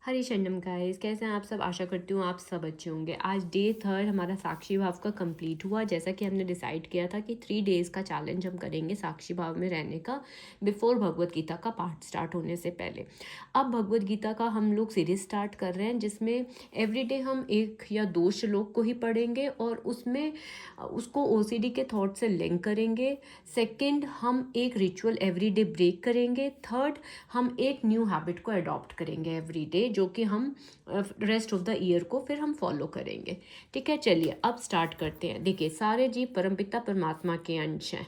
हरी शरणम गाइस, कैसे हैं आप सब। आशा करती हूँ आप सब अच्छे होंगे। आज डे 3 हमारा साक्षी भाव का कंप्लीट हुआ। जैसा कि हमने डिसाइड किया था कि 3 डेज़ का चैलेंज हम करेंगे साक्षी भाव में रहने का, बिफोर भगवत गीता का पाठ स्टार्ट होने से पहले। अब भगवत गीता का हम लोग सीरीज स्टार्ट कर रहे हैं, जिसमें एवरीडे हम 1 या 2 श्लोक को ही पढ़ेंगे और उसमें उसको ओसीडी के थॉट से लिंक करेंगे। सेकेंड, हम एक रिचुअल एवरीडे ब्रेक करेंगे। थर्ड, हम एक न्यू हैबिट को अडॉप्ट करेंगे एवरीडे, जो कि हम रेस्ट ऑफ द ईयर को फिर हम फॉलो करेंगे। ठीक है, चलिए अब स्टार्ट करते हैं। देखिए, सारे जीव परमपिता परमात्मा के अंश हैं।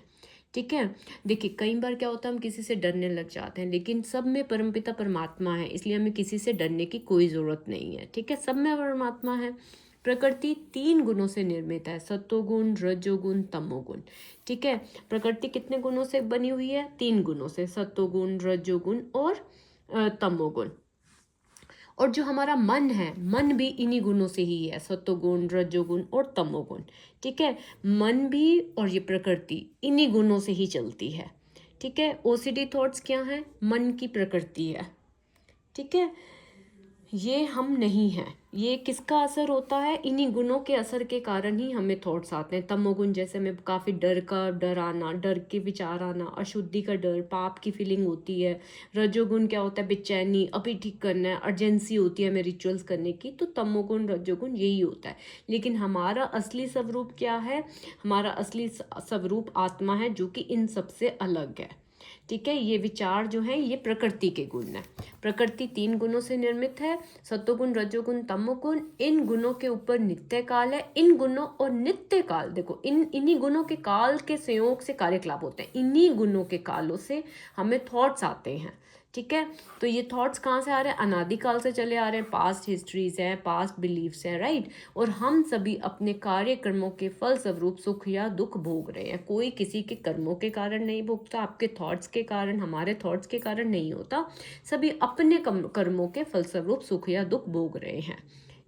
ठीक है, देखिए कई बार क्या होता है, हम किसी से डरने लग जाते हैं, लेकिन सब में परमपिता परमात्मा है, इसलिए हमें किसी से डरने की कोई ज़रूरत नहीं है। ठीक है, सब में परमात्मा है। प्रकृति 3 गुणों से निर्मित है, सत्वगुण, रजोगुण, तमोगुण। ठीक है, प्रकृति कितने गुणों से बनी हुई है? 3 गुणों से, सत्वगुण, रजोगुण और तमोगुण। और जो हमारा मन है, मन भी इन्हीं गुणों से ही है, सत्वगुण, रजोगुण और तमोगुण। ठीक है, मन भी और ये प्रकृति इन्हीं गुणों से ही चलती है। ठीक है, ओसीडी थॉट्स क्या है? मन की प्रकृति है। ठीक है, ये हम नहीं हैं। ये किसका असर होता है? इन्हीं गुणों के असर के कारण ही हमें थॉट्स आते हैं। तमोगुण जैसे हमें काफ़ी डर आना, डर के विचार आना, अशुद्धि का डर, पाप की फीलिंग होती है। रजोगुण क्या होता है? बेचैनी, अभी ठीक करना है, अर्जेंसी होती है हमें रिचुअल्स करने की। तो तमोगुण, रजोगुण यही होता है। लेकिन हमारा असली स्वरूप क्या है? हमारा असली स्वरूप आत्मा है, जो कि इन सबसे अलग है। ठीक है, ये विचार जो है ये प्रकृति के गुण है। प्रकृति 3 गुणों से निर्मित है, सत्वगुण, रजोगुण, तमोगुण। इन गुणों के ऊपर नित्य काल है। इन गुणों और नित्य काल, देखो इन्हीं गुणों के काल के संयोग से कार्यकलाप होते हैं। इन्हीं गुणों के कालों से हमें थॉट्स आते हैं। ठीक है, तो ये थॉट्स कहाँ से आ रहे हैं? अनादिकाल से चले आ रहे हैं। पास्ट हिस्ट्रीज हैं, पास्ट बिलीव्स हैं, राइट। और हम सभी अपने कार्य कर्मों के फल स्वरूप सुख या दुख भोग रहे हैं। कोई किसी के कर्मों के कारण नहीं भोगता, आपके थॉट्स के कारण, हमारे थॉट्स के कारण नहीं होता। सभी अपने कर्मों के फलस्वरूप सुख या दुख भोग रहे हैं।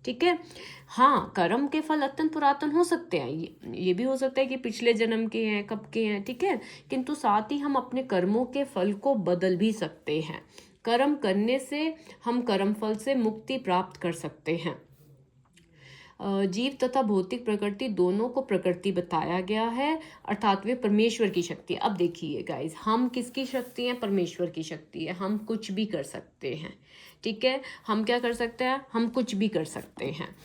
ठीक है, हाँ, कर्म के फल अत्यंत पुरातन हो सकते हैं। ये भी हो सकता है कि पिछले जन्म के हैं, कब के हैं। ठीक है, किंतु साथ ही हम अपने कर्मों के फल को बदल भी सकते हैं। कर्म करने से हम कर्म फल से मुक्ति प्राप्त कर सकते हैं। जीव तथा भौतिक प्रकृति दोनों को प्रकृति बताया गया है, अर्थात वे परमेश्वर की शक्ति। अब देखिए गाइस, हम किसकी शक्ति हैं? परमेश्वर की शक्ति है। हम कुछ भी कर सकते हैं। ठीक है, हम क्या कर सकते हैं? हम कुछ भी कर सकते हैं।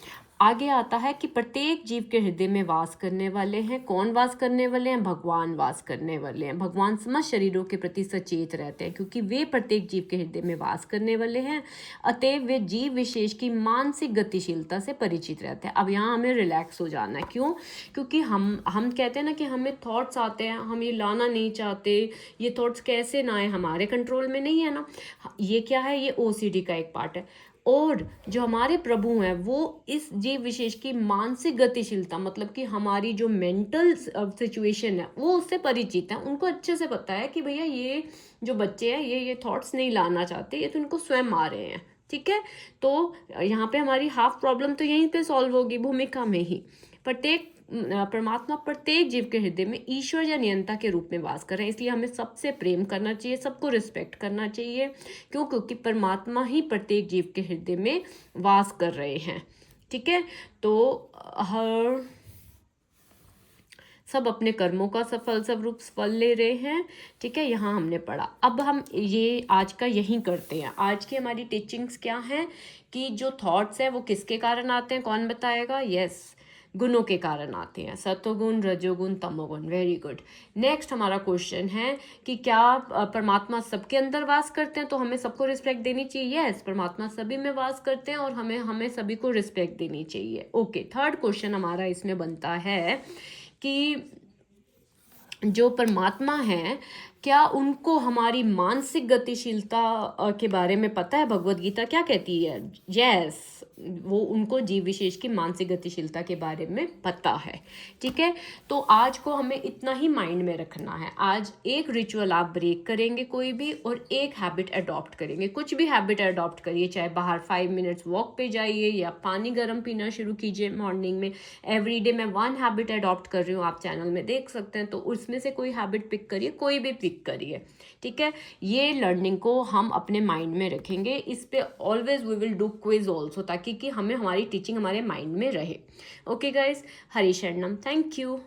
आगे आता है कि प्रत्येक जीव के हृदय में वास करने वाले हैं। कौन वास करने वाले हैं? भगवान वास करने वाले हैं। भगवान समस्त शरीरों के प्रति सचेत रहते हैं, क्योंकि वे प्रत्येक जीव के हृदय में वास करने वाले हैं। अतएव वे जीव विशेष की मानसिक गतिशीलता से परिचित रहते हैं। अब यहाँ हमें रिलैक्स हो जाना है। क्यों? क्योंकि हम कहते हैं ना कि हमें थॉट्स आते हैं, हम ये लाना नहीं चाहते। ये थॉट्स कैसे ना आए? हमारे कंट्रोल में नहीं है ना। ये क्या है? ये ओसीडी का एक पार्ट है। और जो हमारे प्रभु हैं, वो इस जीव विशेष की मानसिक गतिशीलता, मतलब कि हमारी जो मेंटल सिचुएशन है, वो उससे परिचित है। उनको अच्छे से पता है कि भैया ये जो बच्चे हैं, ये थॉट्स नहीं लाना चाहते, ये तो इनको स्वयं आ रहे हैं। ठीक है, तो यहाँ पे हमारी हाफ प्रॉब्लम तो यहीं पे सॉल्व होगी, भूमिका में ही। प्रत्येक परमात्मा प्रत्येक जीव के हृदय में ईश्वर या नियंता के रूप में वास कर रहे हैं। इसलिए हमें सबसे प्रेम करना चाहिए, सबको रिस्पेक्ट करना चाहिए। क्यों? क्योंकि परमात्मा ही प्रत्येक जीव के हृदय में वास कर रहे हैं। ठीक है, तो हर सब अपने कर्मों का सफल स्वरूप फल ले रहे हैं। ठीक है, यहाँ हमने पढ़ा। अब हम ये आज का यहीं करते हैं। आज की हमारी टीचिंग्स क्या हैं कि जो थॉट्स हैं वो किसके कारण आते हैं? कौन बताएगा? यस, गुणों के कारण आते हैं। सत्वगुण, रजोगुण, तमोगुण। Very good. नेक्स्ट हमारा क्वेश्चन है कि क्या परमात्मा सबके अंदर वास करते हैं, तो हमें सबको रिस्पेक्ट देनी चाहिए? यस, परमात्मा सभी में वास करते हैं और हमें सभी को रिस्पेक्ट देनी चाहिए। ओके, थर्ड क्वेश्चन हमारा इसमें बनता है कि जो परमात्मा है, क्या उनको हमारी मानसिक गतिशीलता के बारे में पता है? भगवत गीता क्या कहती है? यस, वो उनको जीव विशेष की मानसिक गतिशीलता के बारे में पता है। ठीक है, तो आज को हमें इतना ही माइंड में रखना है। आज एक रिचुअल आप ब्रेक करेंगे कोई भी, और एक हैबिट अडॉप्ट करेंगे। कुछ भी हैबिट अडॉप्ट करिए, चाहे बाहर 5 मिनट्स वॉक पे जाइए या पानी गर्म पीना शुरू कीजिए मॉर्निंग में। एवरीडे मैं 1 हैबिट अडॉप्ट कर रही हूँ, आप चैनल में देख सकते हैं। तो उसमें से कोई हैबिट पिक करिए, कोई भी पिक करिए, ठीक है। ये लर्निंग को हम अपने माइंड में रखेंगे, इस पे always we will do quiz also, ताकि कि हमें हमारी टीचिंग हमारे माइंड में रहे। ओके गाइज, हरी शरणम, थैंक यू।